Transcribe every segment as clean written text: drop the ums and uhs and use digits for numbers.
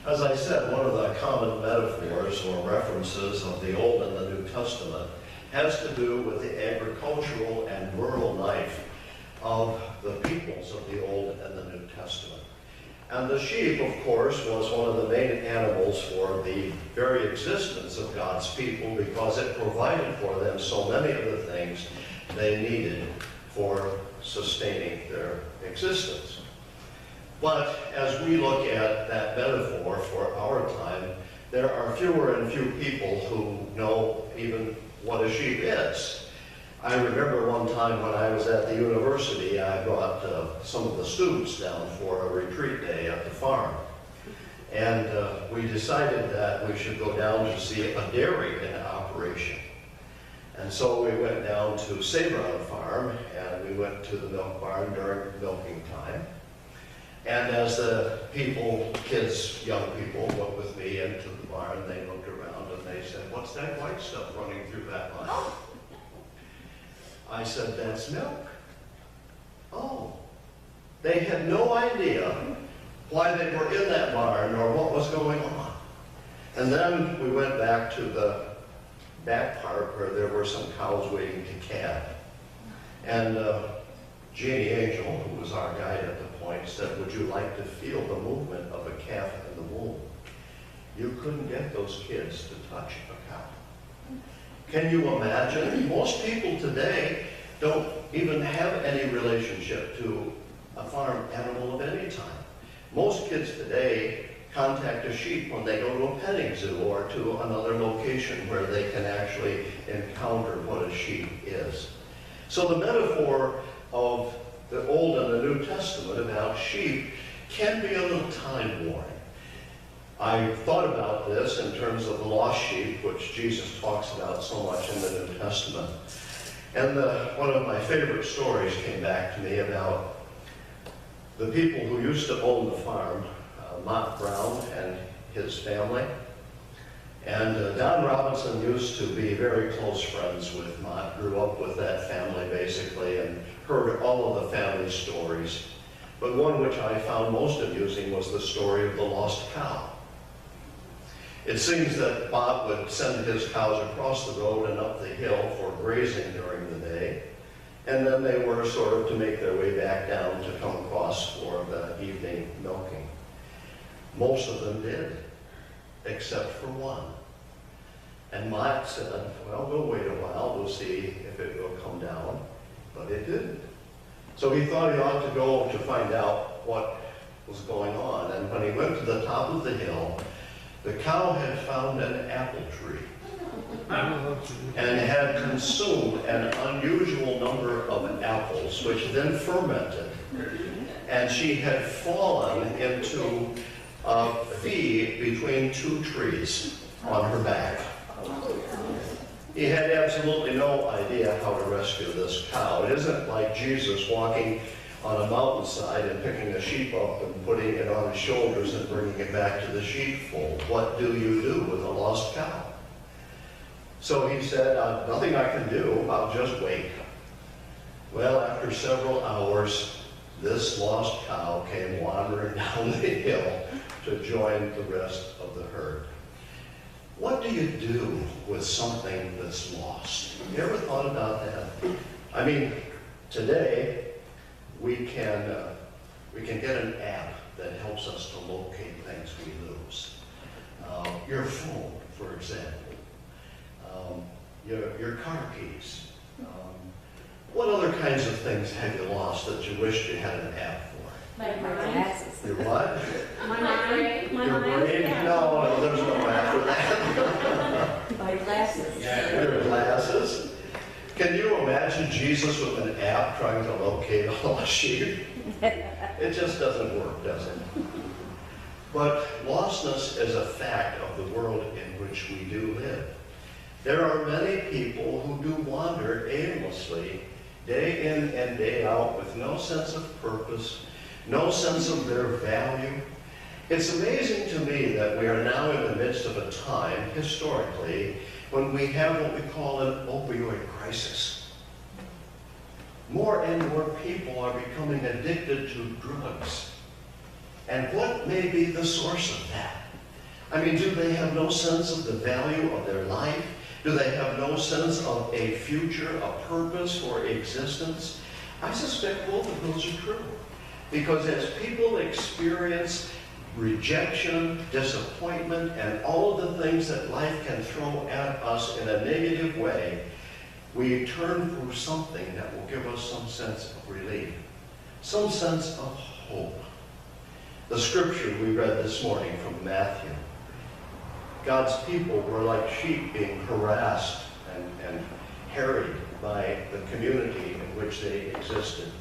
As I said, one of the common metaphors or references of the Old and the New Testament has to do with the agricultural and rural life of the peoples of the Old and the New Testament. And the sheep, of course, was one of the main animals for the very existence of God's people because it provided for them so many of the things they needed for sustaining their existence. But as we look at that metaphor for our time, there are fewer and few people who know even what a sheep is. I remember one time when I was at the university, I brought some of the students down for a retreat day at the farm. And we decided that we should go down to see a dairy in operation. And so we went down to Sabron Farm, and we went to the milk barn during milking time. And as the people, kids, young people, went with me into the barn, they looked around and they said, "What's that white stuff running through that line?" I said, "That's milk." Oh. They had no idea why they were in that barn or what was going on. And then we went back to the back part where there were some cows waiting to calve. And Jeannie Angel, who was our guide at the point, said, "Would you like to feel the movement of a calf in the womb?" You couldn't get those kids to touch a cow. Can you imagine? Most people today don't even have any relationship to a farm animal of any time. Most kids today contact a sheep when they go to a petting zoo or to another location where they can actually encounter what a sheep is. So the metaphor of the Old and the New Testament about sheep can be a little time-worn. I thought about this in terms of the lost sheep, which Jesus talks about so much in the New Testament. And one of my favorite stories came back to me about the people who used to own the farm, Mott Brown and his family. And Don Robinson used to be very close friends with Mott, grew up with that family basically, and heard all of the family stories. But one which I found most amusing was the story of the lost cow. It seems that Mott would send his cows across the road and up the hill for grazing during the day, and then they were sort of to make their way back down to come across for the evening milking. Most of them did, except for one. And Mott said, "Well, we'll wait a while, we'll see if it will come down," but it didn't. So he thought he ought to go to find out what was going on, and when he went to the top of the hill, the cow had found an apple tree and had consumed an unusual number of apples, which then fermented. And she had fallen into a feed between two trees on her back. He had absolutely no idea how to rescue this cow. It isn't like Jesus walking on a mountainside and picking a sheep up and putting it on his shoulders and bringing it back to the sheepfold. What do you do with a lost cow? So he said, "Nothing I can do, I'll just wait." Well, after several hours, this lost cow came wandering down the hill to join the rest of the herd. What do you do with something that's lost? Have you ever thought about that? I mean, today, we can get an app that helps us to locate things we lose. Your phone, for example. Your car keys. What other kinds of things have you lost that you wish you had an app for? My glasses. Your what? My brain. Your brain? No, there's no app for that. My glasses. Your glasses? Can you imagine Jesus with an app trying to locate a lost sheep? It just doesn't work, does it? But lostness is a fact of the world in which we do live. There are many people who do wander aimlessly, day in and day out, with no sense of purpose, no sense of their value. It's amazing to me that we are now in the midst of a time, historically, when we have what we call an opioid crisis. More and more people are becoming addicted to drugs. And what may be the source of that? I mean, do they have no sense of the value of their life? Do they have no sense of a future, a purpose for existence? I suspect both of those are true. Because as people experience rejection, disappointment, and all of the things that life can throw at us in a negative way, we turn for something that will give us some sense of relief, some sense of hope. The scripture we read this morning from Matthew, God's people were like sheep being harassed and harried by the community in which they existed.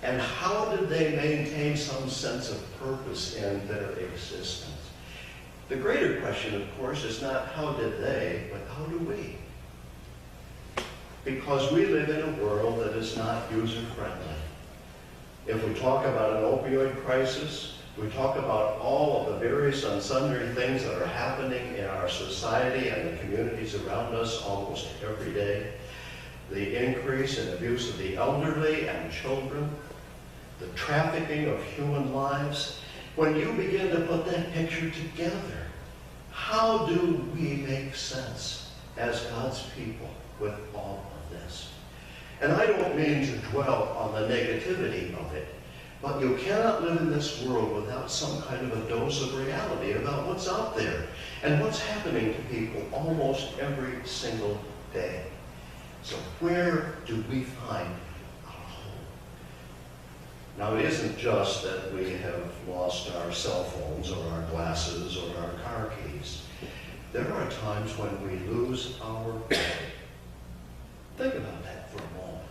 And how did they maintain some sense of purpose in their existence? The greater question, of course, is not how did they, but how do we? Because we live in a world that is not user-friendly. If we talk about an opioid crisis, we talk about all of the various and sundry things that are happening in our society and the communities around us almost every day. The increase in abuse of the elderly and children, the trafficking of human lives. When you begin to put that picture together, how do we make sense as God's people with all of this? And I don't mean to dwell on the negativity of it, but you cannot live in this world without some kind of a dose of reality about what's out there and what's happening to people almost every single day. So where do we find our hope? Now, it isn't just that we have lost our cell phones or our glasses or our car keys. There are times when we lose our way. Think about that for a moment.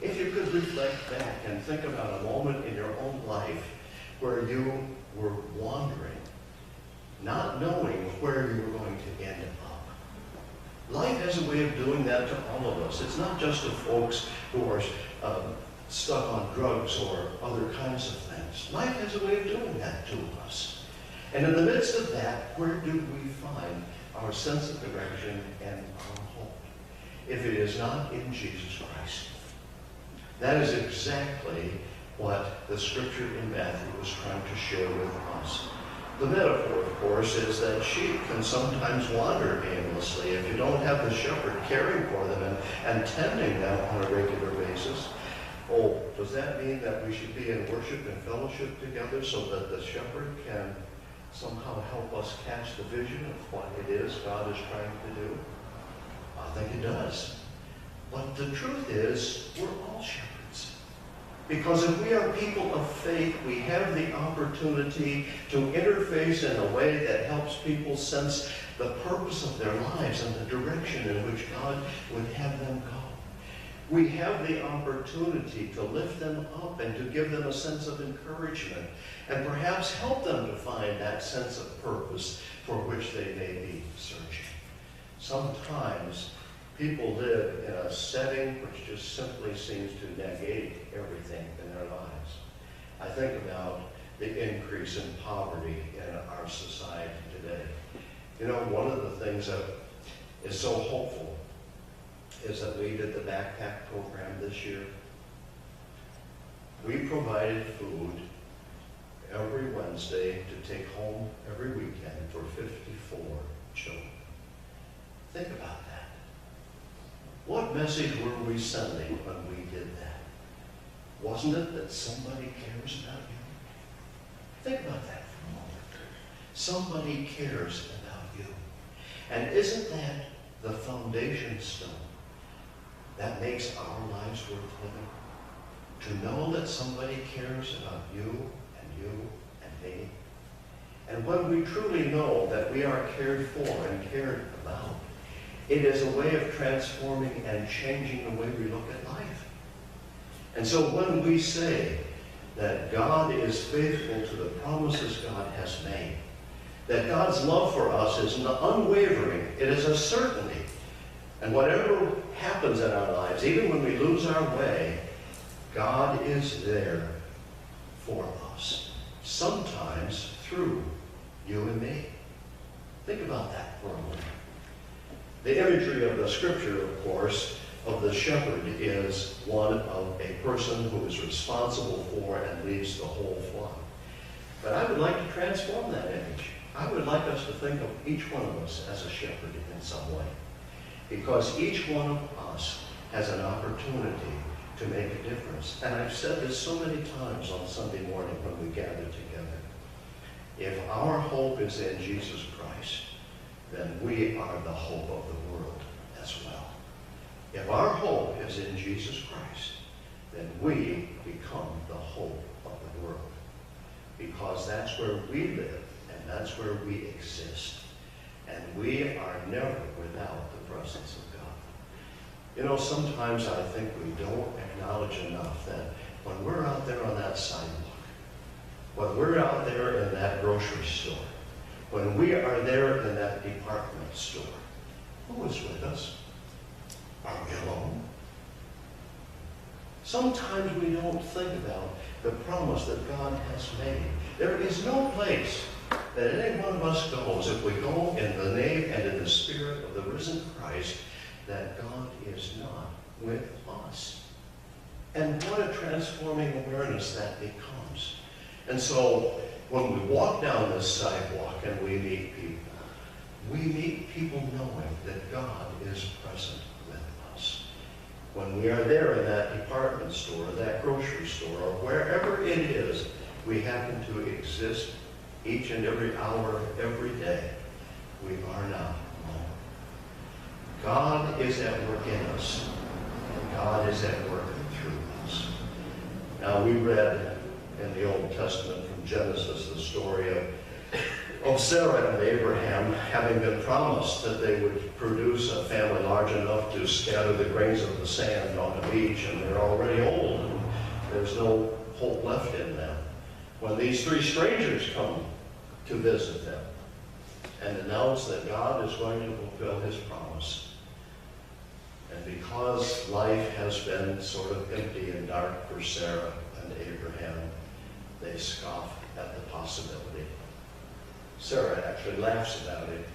If you could reflect back and think about a moment in your own life where you were wandering, not knowing where you were going to end up. Life has a way of doing that to all of us. It's not just to folks who are stuck on drugs or other kinds of things. Life has a way of doing that to us. And in the midst of that, where do we find our sense of direction and our hope? If it is not in Jesus Christ. That is exactly what the scripture in Matthew was trying to share with us. The metaphor, of course, is that sheep can sometimes wander aimlessly if you don't have the shepherd caring for them and tending them on a regular basis. Oh, does that mean that we should be in worship and fellowship together so that the shepherd can somehow help us catch the vision of what it is God is trying to do? I think it does. But the truth is, we're all shepherds. Because if we are people of faith, we have the opportunity to interface in a way that helps people sense the purpose of their lives and the direction in which God would have them go. We have the opportunity to lift them up and to give them a sense of encouragement and perhaps help them to find that sense of purpose for which they may be searching. Sometimes people live in a setting which just simply seems to negate everything in their lives. I think about the increase in poverty in our society today. You know, one of the things that is so hopeful is that we did the backpack program this year. We provided food every Wednesday to take home every weekend for 54 children. Think about that. What message were we sending when we did that? Wasn't it that somebody cares about you? Think about that for a moment. Somebody cares about you. And isn't that the foundation stone that makes our lives worth living? To know that somebody cares about you and me. And when we truly know that we are cared for and cared about, it is a way of transforming and changing the way we look at life. And so when we say that God is faithful to the promises God has made, that God's love for us is unwavering, it is a certainty. And whatever happens in our lives, even when we lose our way, God is there for us. Sometimes through you and me. Think about that for a moment. The imagery of the scripture, of course, of the shepherd is one of a person who is responsible for and leads the whole flock. But I would like to transform that image. I would like us to think of each one of us as a shepherd in some way. Because each one of us has an opportunity to make a difference. And I've said this so many times on Sunday morning when we gather together. If our hope is in Jesus Christ, then we are the hope of the world as well. If our hope is in Jesus Christ, then we become the hope of the world. Because that's where we live, and that's where we exist. And we are never without the presence of God. You know, sometimes I think we don't acknowledge enough that when we're out there on that sidewalk, when we're out there in that grocery store, when we are there in that department store, who is with us? Are we alone? Sometimes we don't think about the promise that God has made. There is no place that any one of us goes, if we go in the name and in the spirit of the risen Christ, that God is not with us. And what a transforming awareness that becomes. And so when we walk down this sidewalk and we meet people knowing that God is present with us. When we are there in that department store, that grocery store, or wherever it is we happen to exist each and every hour of every day, we are not alone. God is at work in us, and God is at work through us. Now, we read in the Old Testament from Genesis the story of Sarah and Abraham having been promised that they would produce a family large enough to scatter the grains of the sand on the beach, and they're already old, and there's no hope left in them. When these three strangers come to visit them and announce that God is going to fulfill his promise, and because life has been sort of empty and dark for Sarah and Abraham, they scoff at the possibility. Sarah actually laughs about it.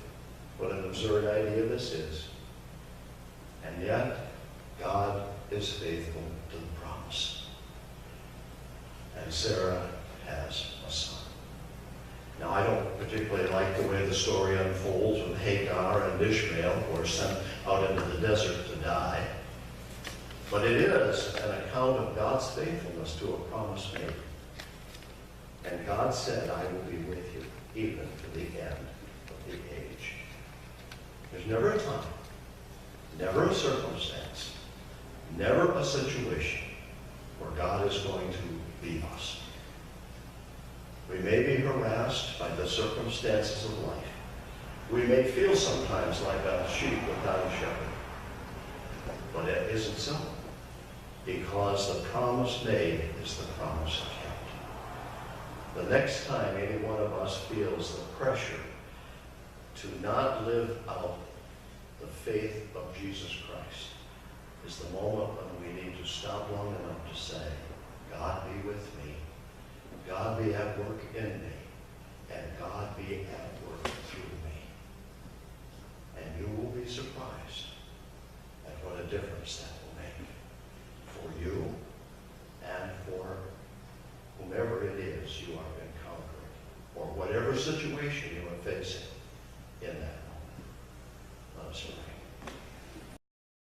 What an absurd idea this is. And yet, God is faithful to the promise. And Sarah has a son. Now, I don't particularly like the way the story unfolds with Hagar and Ishmael, who are sent out into the desert to die. But it is an account of God's faithfulness to a promise made. And God said, I will be with you, even to the end of the age. There's never a time, never a circumstance, never a situation where God is going to leave us. We may be harassed by the circumstances of life. We may feel sometimes like a sheep without a shepherd. But it isn't so, because the promise made is the promise kept. The next time any one of us feels the pressure to not live out the faith of Jesus Christ is the moment when we need to stop long enough to say, God be with me. God be at work in me.